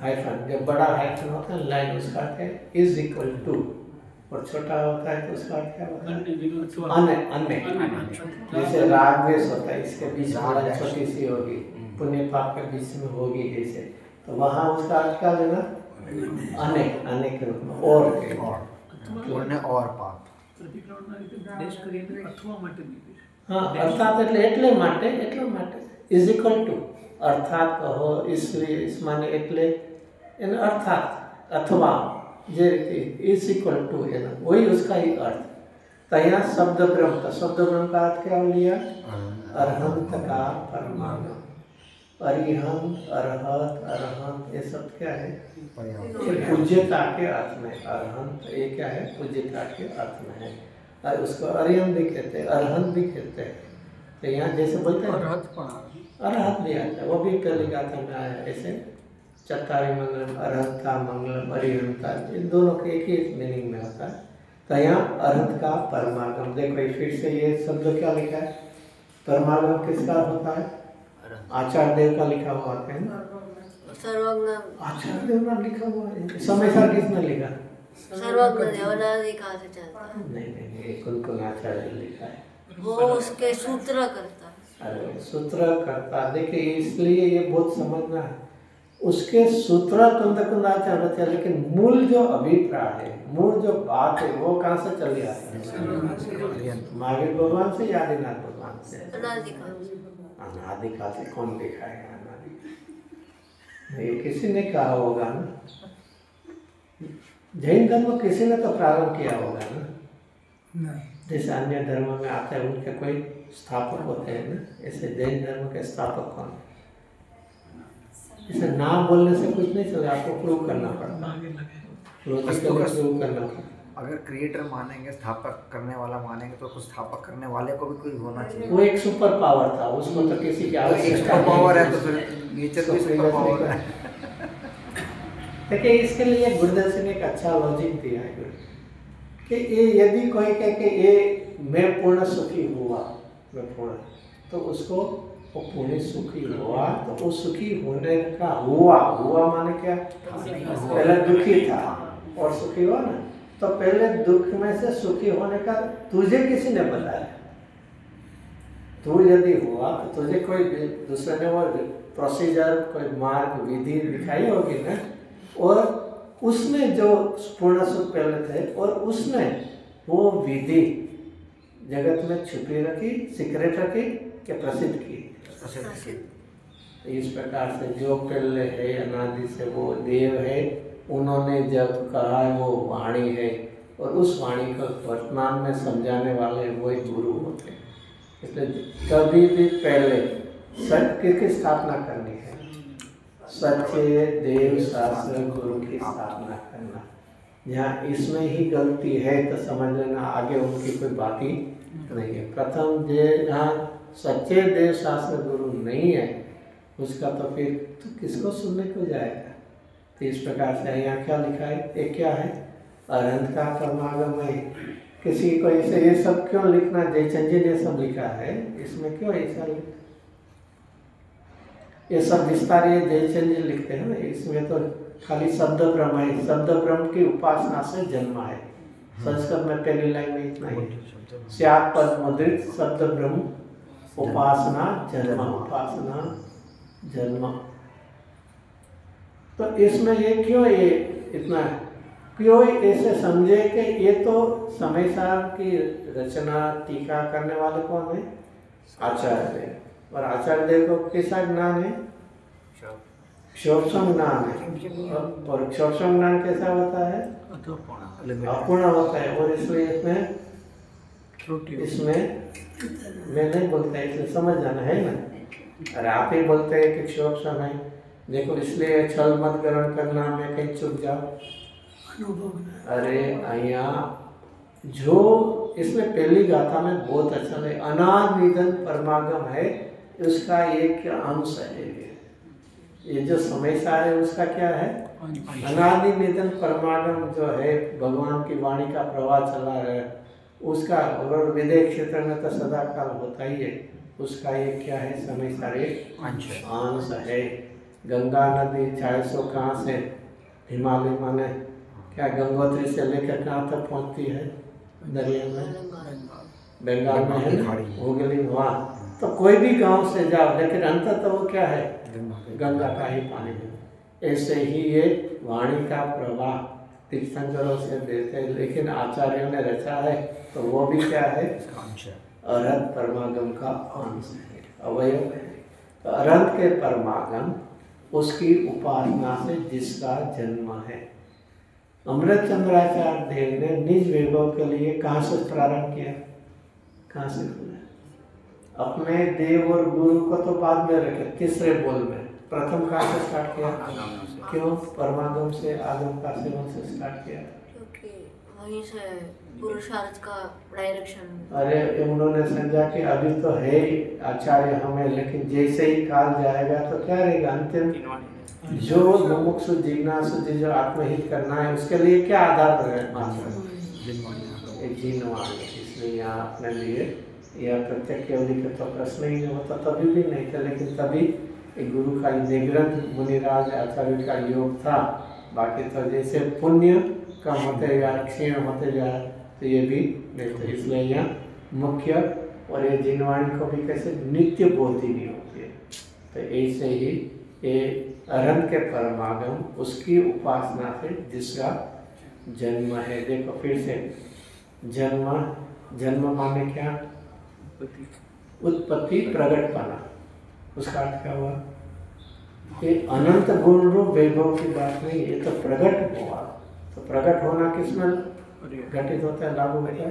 हाइफन, जब बड़ा हाइफन होता है लाइन उसका अर्थ है इज इक्वल टू, और छोटा होता है तो उसका अर्थ क्या होता है? अन्य अन्य। जैसे राग द्वेष होता है, इसके बीच में छोटी सी होगी, पुण्य पाप के बीच में होगी ऐसे, तो वहाँ उसका अर्थ क्या लेना? अन्य, अन्य के रूप में और पुण्य और पाप। हाँ, अर्थात એટલે માટે ઇઝ ઇક્વલ ટુ અર્થાત કહો, इसलिए इस माने એટલે એનો અર્થાત अथवा જે इज इक्वल टू है ना, वही उसका ही अर्थ। तो यहाँ शब्द ब्रह्म का अर्थ क्या लिया? अरहंत का परमाणु। अरिहंत, अरहत, अरहंत ये सब क्या है? ये पूज्यता के अर्थ में। अरहंत ये क्या है? पूज्यता के अर्थ में है। और उसको अरिहंत भी कहते हैं, अरहंत भी कहते हैं। तो यहाँ जैसे बोलते हैं अरहत भी आता है, वो भी पहली गाथा में आया। ऐसे चत्तारी मंगलम, अरहंता मंगलम, अरिहंता, इन दोनों के एक ही मीनिंग में होता है। तो यहाँ अर्हत का परमागम, देखो ये फिर से ये शब्द क्या लिखा है, परमागम किसका होता है? आचार्य देव का लिखा हुआ है ना, सर्वज्ञ आचार्य देव का लिखा हुआ है। समय सार किसने लिखा? सर्वज्ञ देवनादि कहाँ से चलता है? नहीं, ये कुल आचार्य लिखा है। वो उसके सूत्र करता है। अरे सूत्र करता, देखिए इसलिए ये बहुत समझना है, उसके सूत्र कुंदाचार्य है, लेकिन मूल जो अभिप्राय है, मूल जो बात है वो कहाँ से चली आती है? महावीर भगवान से या आदिनाथ भगवान से? अनादिकाल से। कौन दिखाएगा अनादि? ये किसी ने कहा होगा ना, जैन धर्म किसी ने तो प्रारंभ किया होगा ना, जैसे अन्य धर्म में आते हैं उनके कोई स्थापक होते हैं ना, ऐसे जैन धर्म के स्थापक कौन? इसे नाम बोलने से कुछ नहीं चलेगा, आपको प्रूव करना पड़ता है, प्रूव करना पड़ता। अगर क्रिएटर मानेंगे, स्थापक करने वाला मानेंगे, तो कुछ स्थापक करने वाले को भी कोई होना चाहिए। वो एक सुपर पावर था, उसको तो किसी की आवश्यकता सुपर पावर है, तो फिर नेचर भी सुपर पावर है। देखिए इसके लिए गुरुदेव सिंह ने एक अच्छा लॉजिक दिया है कि ये यदि कोई कहे कि ये मैं पूर्ण सुखी हुआ, मैं पूर्ण, तो उसको वो पूर्ण सुखी हुआ, तो वो सुखी होने का हुआ माने क्या? पहले दुखी था और सुखी हुआ ना, तो पहले दुख में से सुखी होने का तुझे किसी ने बताया? तू यदि हुआ तो तुझे कोई दूसरे ने वो प्रोसीजर, कोई मार्ग, विधि दिखाई होगी ना, और उसने जो पूर्ण सुख पहले थे और उसने वो विधि जगत में छुपी रखी, सीक्रेट रखी कि प्रसिद्ध की? तो इस प्रकार से जो पहले है अनादि से वो देव है, उन्होंने जब कहा है वो वाणी है, और उस वाणी को वर्तमान में समझाने वाले वही गुरु होते हैं। इसलिए कभी भी पहले सत्य की स्थापना करनी है, सच्चे देव शास्त्र गुरु की स्थापना करना। यहाँ इसमें ही गलती है तो समझ लेना, आगे उनकी कोई बात ही नहीं है। प्रथम जहाँ सच्चे देव शास्त्र गुरु नहीं है, उसका तो फिर तो किसको सुनने को जाएगा? तो इस प्रकार से यहाँ क्या लिखा है, ये क्या है? अरहंत का परमागम है। किसी को ऐसे ये सब क्यों लिखना? जयचंद जी ने सब लिखा है, इसमें क्यों ऐसा लिखा? ये सब विस्तार ये जयचंद जी लिखते हैं ना, इसमें तो खाली शब्द ब्रह्म है, शब्द ब्रह्म की उपासना से जन्म है। संस्कृत में पहली लाइन में इतना ही, स्यात् पद मुद्रित शब्द ब्रह्म उपासना जन्म, उपासना जन्म। तो इसमें ये क्यों ये इतना है? क्यों ऐसे समझे कि ये तो समय सार की रचना टीका करने वाले कौन है? आचार्य देव। और आचार्य देव को कैसा ज्ञान है? क्षोभसम ज्ञान है। और क्षोभसम ज्ञान कैसा होता है? अपूर्ण होता है। और इसलिए इसमें मैं नहीं बोलता, इसलिए समझ जाना है ना। अरे आप ही बोलते हैं कि क्षोभसम है, देखो इसलिए छल मत ग्रहण करना, मैं कहीं चुप जाओ। अरे यहाँ जो इसमें पहली गाथा में बहुत अच्छा है, अनादि निधन परमागम है, उसका एक अंश है। ये जो समय सार है उसका क्या है? अनादि निधन परमागम जो है, भगवान की वाणी का प्रवाह चला है उसका। और विदेह क्षेत्र में तो सदा काल होता ही है, उसका ये क्या है? समय सार एक अंश है। गंगा नदी 400 कहाँ से हिमालय माने क्या गंगोत्री से लेकर कहाँ तक पहुँचती है? दरिया में, बंगाल में है ना, हुगली वहाँ। तो कोई भी गांव से जाओ, लेकिन अंततः तो वो क्या है? गंगा का ही पानी है। ऐसे ही ये वाणी का प्रवाह तीर्थंकरों से देते हैं, लेकिन आचार्यों ने रचा है तो वो भी क्या है? अरहत परमागम का अंश है, अवयव है। तो अरहत के परमागम उसकी उपासना से जिसका जन्म है। अमृतचंद्राचार्य देव ने निज वैभव के लिए कहाँ से प्रारंभ किया? कहाँ से खुला? अपने देव और गुरु को तो बाद में रखे, तीसरे बोल में। प्रथम कहाँ से स्टार्ट किया? क्यों? परमागम से, आगम का सेवन से स्टार्ट किया, क्योंकि वहीं से पुरुषार्थ का डायरेक्शन। अरे उन्होंने समझा कि अभी तो है आचार्य हमें, लेकिन जैसे ही काल जाएगा तो क्या रहेगा? अंतिम जो मुमुक्षु जिज्ञासु जो आत्महित करना है, उसके लिए क्या आधार है? जिनवाणी ये जीनवाणी, इसलिए यहाँ अपने लिए यह प्रत्यक्ष केवली का तो प्रश्न ही नहीं होता, तभी भी नहीं था, लेकिन तभी एक गुरु का निग्रंथ मुनिराज आचार्य का योग था। बाकी तो जैसे पुण्य कम होते जा, क्षीण होते जा, तो ये भी नहीं था। इसलिए यहाँ मुख्य, और ये जिनवाणी को भी कैसे नित्य बोधि नहीं होती है। तो ऐसे ही ये अरहंत के परमागम, उसकी उपासना से जिसका जन्म है। देखो फिर से, जन्म माने क्या? उत्पत्ति, प्रगटपना। उसका अर्थ क्या हुआ? ये अनंत गुण रूप वैभव की बात नहीं, ये तो प्रगट हुआ। तो प्रगट होना किसमें घटित होता है, लागू होता है?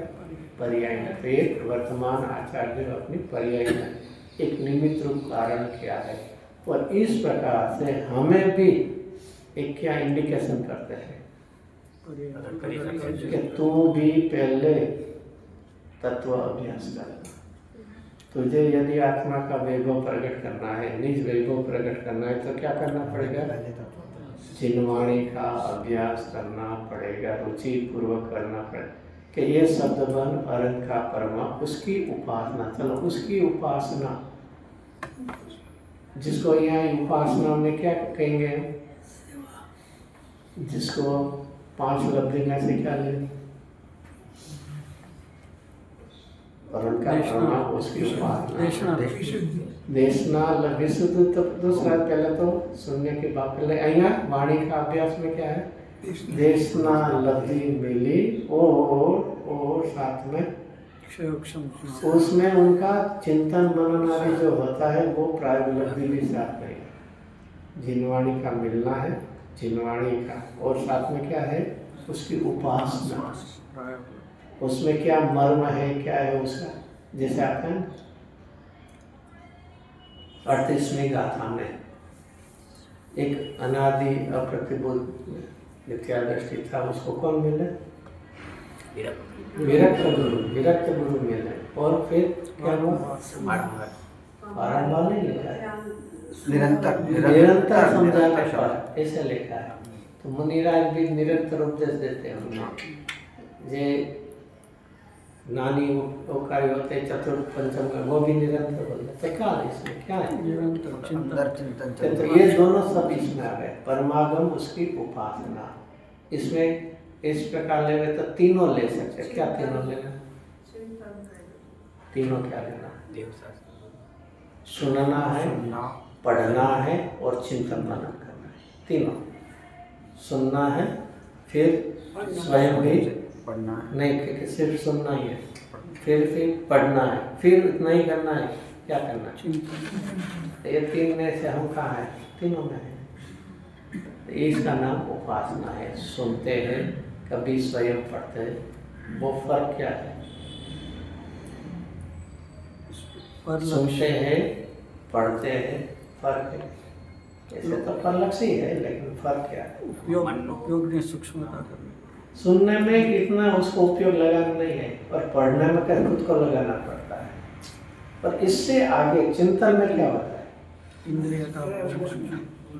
पर्याय में। तो एक वर्तमान आचार्य अपनी पर्याय में एक निमित्त रूप कारण किया है, और इस प्रकार से हमें भी एक क्या इंडिकेशन करते हैं कि तू भी पहले तत्व अभ्यास करना। तुझे यदि आत्मा का वैभव प्रकट करना है, निज वैभव प्रकट करना है, तो क्या करना पड़ेगा? जिनवाणी का अभ्यास करना पड़ेगा, रुचि पूर्वक करना पड़ेगा कि ये शब्द बन अरहंत का परमा, उसकी उपासना। चलो उसकी उपासना, जिसको यहाँ उपासना में क्या कहेंगे? जिसको 5 लब्धि में से क्या ले? अरहंत का परमा, उसकी उपासना। देशना विशुद्ध तो दूसरा, पहले तो सुनने के बाद पहले यहाँ वाणी का अभ्यास में क्या है? देशना लब्धि मिली, और साथ में उसमें उनका चिंतन मनन आदि जो होता है वो प्रायोपलब्धि भी साथ में। जिनवाणी का मिलना है, जिनवाणी का, और साथ में क्या है? उसकी उपासना। उसमें क्या मर्म है, क्या है उसका? जैसे आता है 38वीं गाथा में एक अनादि अप्रतिबुद्ध मिथ्या दृष्टि था, उसको कौन मिले? विरक्त गुरु मिले। और फिर क्या हुआ? बारंबार नहीं लिखा है, निरंतर समझाने पर ऐसे लिखा है। तो मुनिराज भी निरंतर उपदेश देते हैं। ये नानी उपकारी होते हैं चतुर्थ पंचम का, वो भी निरंतर बोलते हैं। क्या है इसमें? क्या है? चिंतन। तो ये दोनों सब इसमें आ गए। परमागम, उसकी उपासना। इसमें इस प्रकार ले तो तीनों ले सकते। क्या तीनों लेना? तीनों क्या लेना? सुनना है, पढ़ना है, और चिंतन मनन करना है। तीनों सुनना है, फिर स्वयं भी पढ़ना है, नहीं कि सिर्फ सुनना ही है, फिर पढ़ना है, फिर इतना ही करना है। क्या करना है? ये 3 में से हम कहाँ हैं? तीनों में है। इसका नाम उपासना है। सुनते हैं, कभी स्वयं पढ़ते हैं। वो फर्क क्या है? सुनते हैं, पढ़ते हैं, फर्क है। ऐसे तो परलक्ष्य ही है, लेकिन फर्क क्या है? उपयोग ने सूक्ष्मता करना। सुनने में इतना उसको उपयोग लगाना नहीं है, और पढ़ने में क्या खुद को लगाना पड़ता है। पर इससे आगे चिंतन में क्या होता है? इंद्रिय का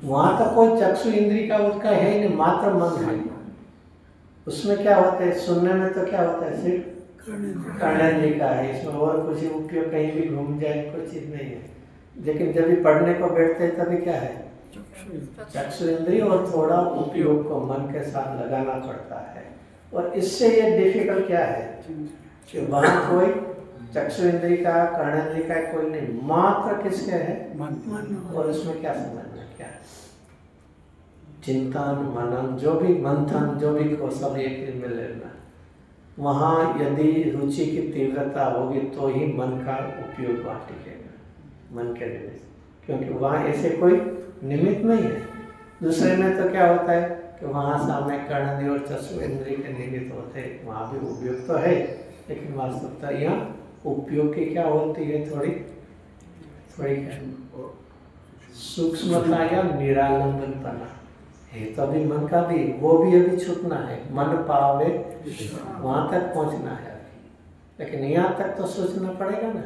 वहाँ तो कोई चक्षु इंद्रिय का उसका है ही नहीं, मात्र मन है। उसमें क्या होता है? सुनने में तो क्या होता है? सिर्फ कर्णेंद्रिय का है। इसमें और कुछ उपयोग कहीं भी घूम जाए कोई चीज़ नहीं है। लेकिन जब भी पढ़ने को बैठते हैं तभी क्या है? चक्षु इंद्रिय, और थोड़ा उपयोग को मन के साथ लगाना पड़ता है। और इससे ये डिफिकल्ट क्या है कि वहाँ कोई चक्षु इंद्रिय का, कर्णेंद्रिय का कोई नहीं, मात्र किसके है? मन। और उसमें क्या समझना? क्या चिंतन मनन, जो भी मंथन, जो भी को सब एक में लेना। वहाँ यदि रुचि की तीव्रता होगी तो ही मन का उपयोग वहाँ टिकेगा, मन के निमित्त। क्योंकि वहाँ ऐसे कोई निमित्त नहीं है। दूसरे में तो क्या होता है कि वहाँ सामने कर्णेंद्रिय और चक्षु इंद्रिय के निमित्त होते हैं, वहाँ भी उपयोग तो है, लेकिन वास्तवता यहाँ उपयोग की क्या होती है? थोड़ी सूक्ष्मता या निरालंबनपना है। तो अभी मन का भी, वो भी अभी छूटना है। मन पावे वहाँ तक पहुँचना है अभी, लेकिन यहाँ तक तो सोचना पड़ेगा ना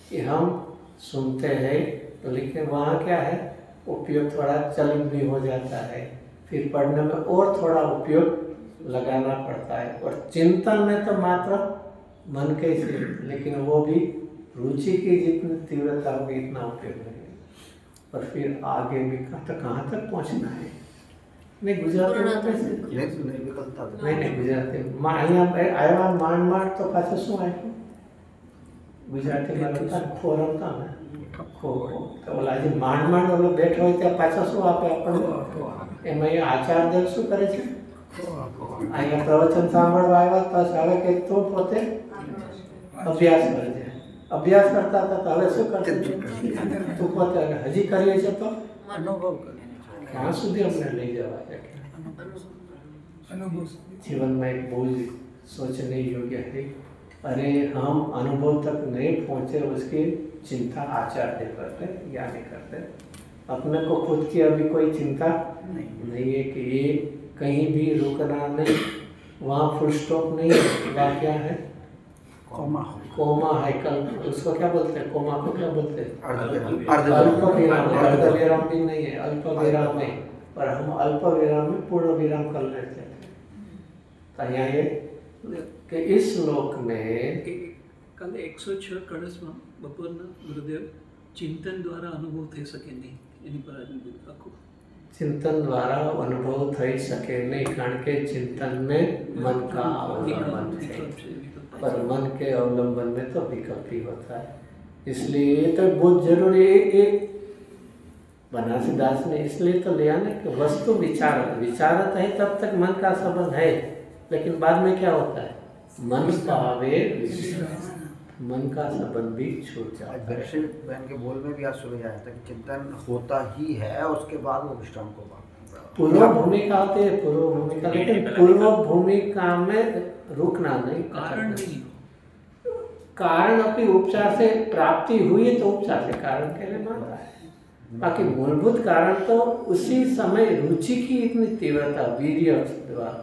कि हम सुनते हैं तो, लेकिन वहाँ क्या है? उपयोग थोड़ा चलित भी हो जाता है। फिर पढ़ने में और थोड़ा उपयोग लगाना पड़ता है। और चिंतन में तो मात्र मन के से, लेकिन वो भी रुचि की जितनी तीव्रता होगी इतना उपयोग नहीं है। और फिर आगे भी कहाँ तक पहुँचना है। नहीं गुजराती में नहीं गुजराती અહીંયા માંડ તો પાછું શું આપ્યું ગુજરાતીમાં લખતા ખો રમતા ને ખો તો ઓલા જે માંડ ઓલો બેઠો હોય ત્યાં પાછો શું આપે આપણને એમાં અહીંયા આચાર્ય શું કરે છે અહીંયા પ્રવચન સાંભળવા આવ્યા તો હવે કે તું પોતે અભ્યાસ કરજે અભ્યાસ કરતા હતા તો હવે શું કરશે તું પોતે હજી કરીએ છે તો અનુભવ કરે ક્યાં સુધી અમને લઈ જવા છે जीवन में एक बोझ सोचने योग्य है। अरे हम अनुभव तक नहीं पहुँचे उसकी चिंता आचार्य करते या नहीं करते। अपने को खुद की अभी कोई चिंता नहीं है कि ये कहीं भी रुकना नहीं, वहाँ फुल स्टॉप नहीं है, वहाँ क्या है कोमा है। कल उसको क्या बोलते हैं, कोमा को क्या बोलते हैं अल्प विराम। अर्ध विराम भी नहीं है, अल्प विराम है। और हम अल्प विराम में पूर्ण विराम कर लेते हैं। तो यहाँ ये कि इस श्लोक में કાલે 106 કળશમાં બપોરના ગુરુદેવ ચિંતન દ્વારા અનુભવ થઈ શકે નહીં એની પર આજનું આખું चिंतन द्वारा अनुभव थई सके नहीं, कारण के चिंतन में मन का अवलंबन है और मन के अवलंबन में तो विकल्प ही होता है। इसलिए ये तो बहुत जरूरी है। बनारसी दास ने इसलिए तो लिया ना कि वस्तु विचारत है तब तक मन का संबंध है, लेकिन बाद में क्या होता है मन पावे मन का संबंध भी छूट जाता है। दर्शन बहन के बोल में भी आज सुबह आया था कि चिंतन होता ही है, उसके बाद वो विश्राम को पूर्व भूमिका होती है, पूर्व भूमिका, लेकिन पूर्व भूमिका में रुकना नहीं। कारण अपनी उपचार से प्राप्ति हुई तो उपचार से कारण के लिए मानता है। बाकी मूलभूत कारण तो उसी समय रुचि की इतनी तीव्रता वीर्य द्वारा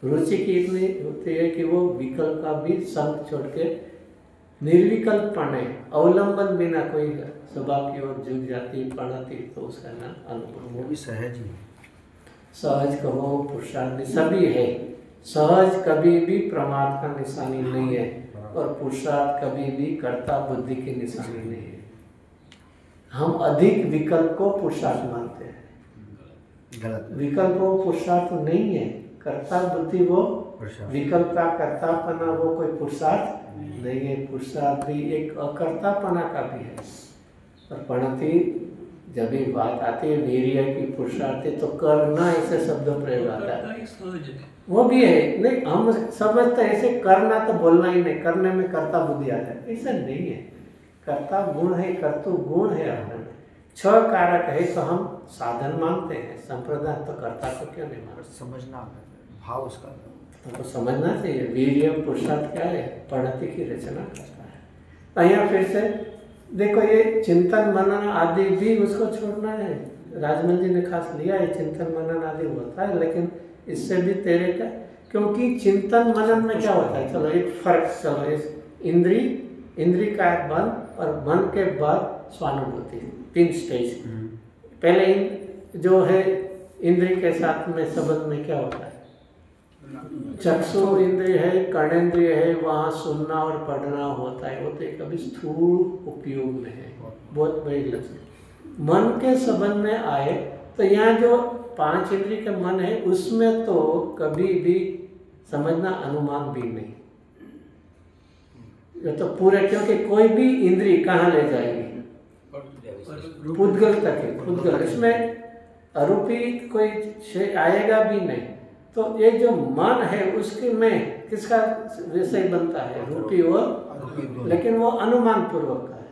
रुचि की इतनी होती है कि वो विकल्प का भी संग छोड़ के निर्विकल्पपणे अवलंबन बिना कोई स्वभाव की ओर झुक जाती पड़ती, तो उसका नाम अनुभव। वो भी सहज ही सहज कहो पुरुषार्थ सभी है। सहज कभी भी प्रमाद का निशानी नहीं है और पुरुषार्थ कभी भी कर्ता बुद्धि की निशानी नहीं है। हम अधिक विकल्प को पुरुषार्थ मानते हैं, गलत। विकल्प वो पुरुषार्थ नहीं है। कर्ता बुद्धि वो विकल्प का कर्तापना वो कोई पुरुषार्थ नहीं है। पुरुषार्थ भी एक अकर्तापना का भी है। और परंतु जब भी बात आती है वीर्य की पुरुषार्थी तो करना ऐसे शब्द प्रयोग आता है, वो भी है। नहीं हम समझते ऐसे करना तो बोलना ही नहीं, करने में कर्ता बुद्धि आ जाए, ऐसा नहीं है। कर्ता गुण है, कर्तु गुण है। अपने 6 कारक है तो हम साधन मानते हैं, संप्रदाय तो कर्ता को क्यों नहीं मानते। समझना भाव उसका हमको समझना चाहिए। वीर्य पुरुषार्थ क्या है, प्रणति की रचना करता है। यहाँ फिर से देखो ये चिंतन मनन आदि भी उसको छोड़ना है। राजमल जी ने खास लिया है चिंतन मनन आदि होता है, लेकिन इससे भी तेरे का, क्योंकि चिंतन मनन में क्या होता है, चलो एक फर्क, चलो इस इंद्री का एक बंद और मन के बाद स्वानुभूति, 3 स्टेज। पहले जो है इंद्री के साथ में संबंध में क्या होता है, चक्षु इंद्रिय है, कर्णेंद्रिय है, वहाँ सुनना और पढ़ना होता है, वो तो कभी स्थूल उपयोग में है, बहुत बड़ी लक्षण। मन के संबंध में आए तो यहाँ जो 5 इंद्रिय का मन है उसमें तो कभी भी समझना अनुमान भी नहीं। ये तो पूरे, क्योंकि कोई भी इंद्रिय कहाँ ले जाएगी, पुद्गल तक है, पुद्गल, इसमें अरूपी कोई आएगा भी नहीं। तो ये जो मन है उसके में किसका विषय बनता है, रूपी और, लेकिन वो अनुमान पूर्वक का है।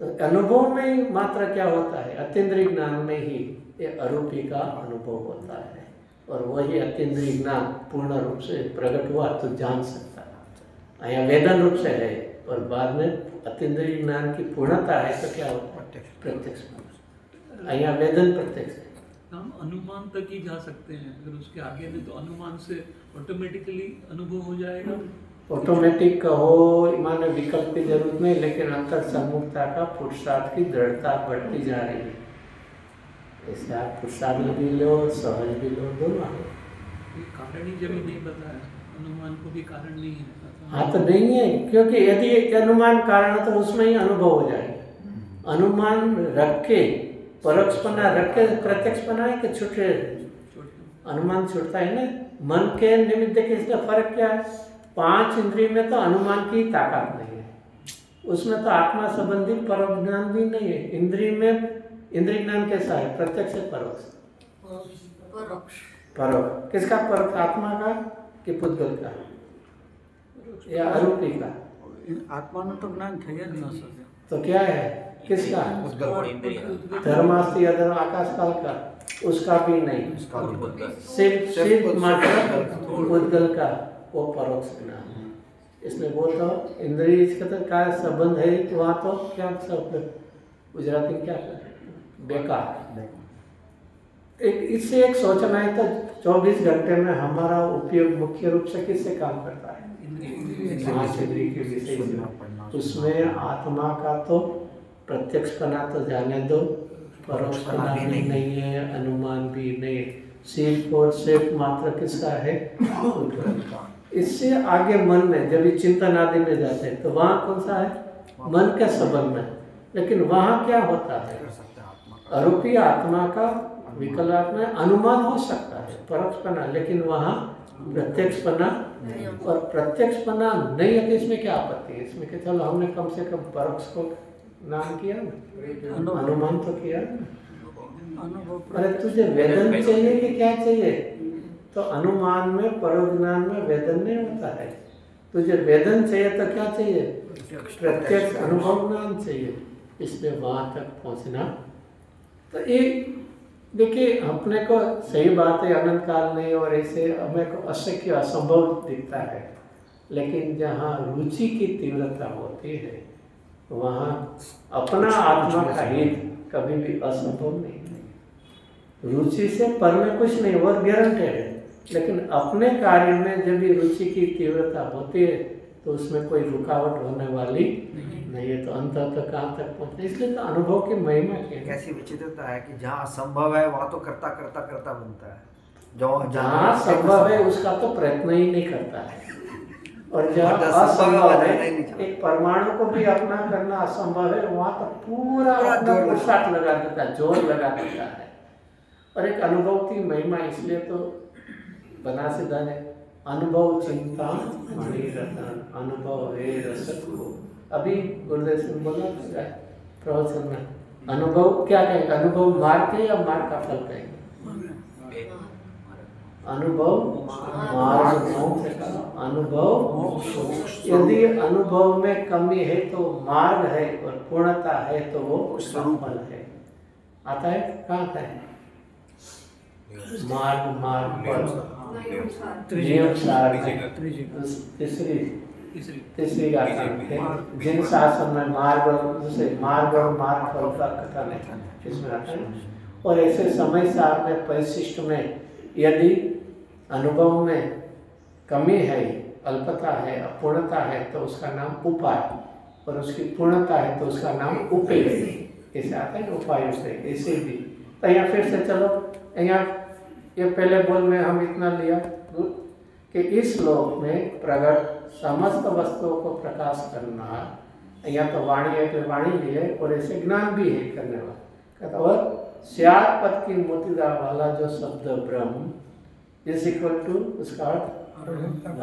तो अनुभव में मात्र क्या होता है, अतीन्द्रिय ज्ञान में ही ये अरूपी का अनुभव होता है। और वही अतीन्द्रिय ज्ञान पूर्ण रूप से प्रकट हुआ तो जान सकता है। यहाँ वेदन रूप से है और बाद में अतीन्द्रिय ज्ञान की पूर्णता है तो क्या होता है, प्रत्यक्ष। यहाँ वेदन प्रत्यक्ष है। हम अनुमान तक ही जा सकते हैं, अगर उसके आगे में तो अनुमान से ऑटोमेटिकली अनुभव हो जाएगा। ऑटोमेटिक कहो माने विकल्प की जरूरत नहीं, लेकिन अंतर सम्मुखता का पुरुषार्थ की दृढ़ता बढ़ती जा रही है। ऐसे आप पुरुषार्थ भी लो, सहज भी लो, दोनों। कारण ही जब ही नहीं बताया, अनुमान को भी कारण नहीं है। हाँ तो नहीं है, क्योंकि यदि अनुमान कारण है तो उसमें ही अनुभव हो जाएगा। अनुमान रख के परोक्षपना रख के प्रत्यक्षपना है कि छूटे, अनुमान छूटता है ना। मन के निमित्त देखिए इसका फर्क क्या है, 5 इंद्रिय में तो अनुमान की ताकत नहीं है, उसमें तो आत्मा संबंधी परोक्ष ज्ञान भी नहीं है। इंद्रिय में इंद्रिय ज्ञान कैसा है, प्रत्यक्ष से परोक्ष। परोक्ष किसका परोक्ष, आत्मा का कि पुद्गल का या आरोपी का? આત્માનું તો જ્ઞાન થઈ જ ન શકે. तो क्या है, किसका? इंद्रिय धर्मास्ति अधर्म आकाश काल का, उसका भी नहीं, सिर्फ मात्र पुद्गल का, वो परोक्ष ज्ञान है। इसमें वो तो इंद्रिय इसका का संबंध है, तो वहाँ तो क्या शब्द गुजराती में क्या बेकार। इससे एक सोचना है तो 24 घंटे में हमारा उपयोग मुख्य रूप से किससे काम करता है, पांच इंद्रिय के विषय से। उसमें आत्मा का तो प्रत्यक्षपना तो जाने दो, परोक्षपना भी नहीं है, अनुमान भी नहीं है, सिर्फ और सिर्फ मात्र किसका है, इससे आगे मन में जब ये चिंतन आदि में जाते हैं तो वहाँ कौन सा है, मन के संबंध में। लेकिन वहाँ क्या होता है, आरोपी आत्मा का विकल्प में अनुमान हो सकता है, परोक्षपना, लेकिन वहाँ प्रत्यक्षपना, और प्रत्यक्षपना नहीं है तो इसमें क्या आपत्ति है, इसमें कि चलो हमने कम से कम परोक्ष को नाम किया ना, अनुमान तो किया ना। अरे तुझे वेदन चाहिए कि क्या चाहिए, तो अनुमान में परोक्ष ज्ञान में वेदन नहीं होता है। तुझे वेदन चाहिए तो क्या चाहिए, प्रत्यक्ष अनुभव ज्ञान चाहिए। इसलिए वहाँ तक पहुँचना तो एक देखिए, अपने को सही बात है अनंत काल नहीं और ऐसे हमें को अशक्य असंभव दिखता है, लेकिन जहाँ रुचि की तीव्रता होती है वहाँ अपना आत्मा का हित कभी भी असंभव नहीं है। रुचि से पर में कुछ नहीं, वो गारंटेड है, लेकिन अपने कार्य में जब भी रुचि की तीव्रता होती है तो उसमें कोई रुकावट होने वाली नहीं है, तो अंत तक कहाँ तक पहुँचना। इसलिए तो अनुभव की महिमा क्या है, कैसी विचित्रता है कि जहाँ असंभव है वहाँ तो करता करता करता बनता है, जो जहाँ संभव है उसका तो प्रयत्न ही नहीं करता है, और जहाँ असंभव है, एक परमाणु को भी अपना करना असंभव है, वहाँ तो पूरा अपना पुरुषार्थ लगा देता है, जोर लगा देता है। और एक अनुभव की महिमा, इसलिए तो बना से जाने अनुभव चिंता मणि रतन, अनुभव है रसक को। अभी गुरुदेव सिंह बोला प्रवचन में, अनुभव क्या कहेंगे, अनुभव मार्ग है या मार्ग का फल कहेंगे, अनुभव मार्ग मोक्ष का अनुभव। यदि अनुभव में कमी है तो मार्ग है, और पूर्णता है तो वो फल है। आता है कहाँ आता है, मार्ग मार्ग फल नियम सार तीसरी आसन है, जिन शासन में मार्ग और मार्ग फल का कथन है, इसमें आता है। और ऐसे समय सार में परिशिष्ट में यदि अनुभव में कमी है, अल्पता है, अपूर्णता है तो उसका नाम उपाय, और उसकी पूर्णता है तो उसका नाम उपेय। ऐसे आता है उपाय से, ऐसे भी। तो यहाँ फिर से चलो, यहाँ ये पहले बोल में हम इतना लिया कि इस लोक में प्रकट समस्त वस्तुओं को प्रकाश करना, यहाँ तो वाणी है तो वाणी भी है, और ऐसे ज्ञान भी है करने वाला। और स्यात् पद की मोतीदा वाला जो शब्द ब्रह्म इज इक्वल टू उसका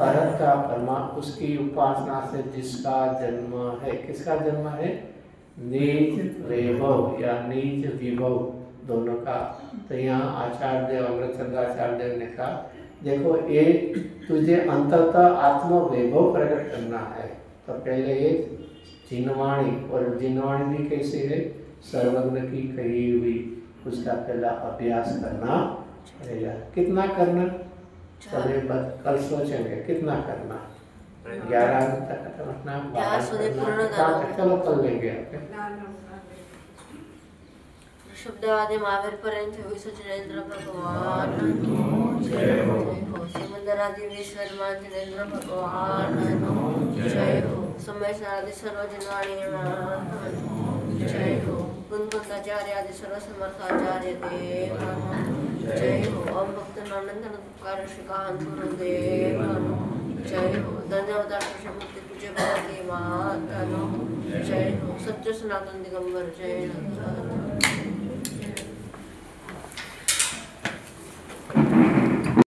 अर्थ का परमा, उसकी उपासना से जिसका जन्म है, किसका जन्म है, निज वैभव या निज विभव दोनों का। तो यहाँ आचार्य अमृतचंद्राचार्य ने कहा, देखो एक तुझे अंततः आत्म वैभव प्रकट करना है तो पहले एक जिनवाणी, और जिनवाणी भी कैसे है, सर्वज्ञ की कही हुई, उसका पहला अभ्यास करना पड़ेगा। कितना करना, कल सोचेंगे कितना करना, 11 तक अपना चलो कल लेंगे आपके शब्दवादी महावीर पर्यंत विश्वचरेंद्र भगवान सिमंदरादि विश्वकर्मा जिनेंद्र भगवान जय हो। समय सारादि सर्वजनवाणी जय हो। कुंकुंदाचार्य आदि सर्व समर्थाचार्य देव जय हो। ओम भक्त आनंद उपकार श्रीकांत गुरुदेवनो जय हो। धन्यवाद मुक्ति तुझे भगवती माता नो जय हो। सत्य सनातन दिगंबर जय हो।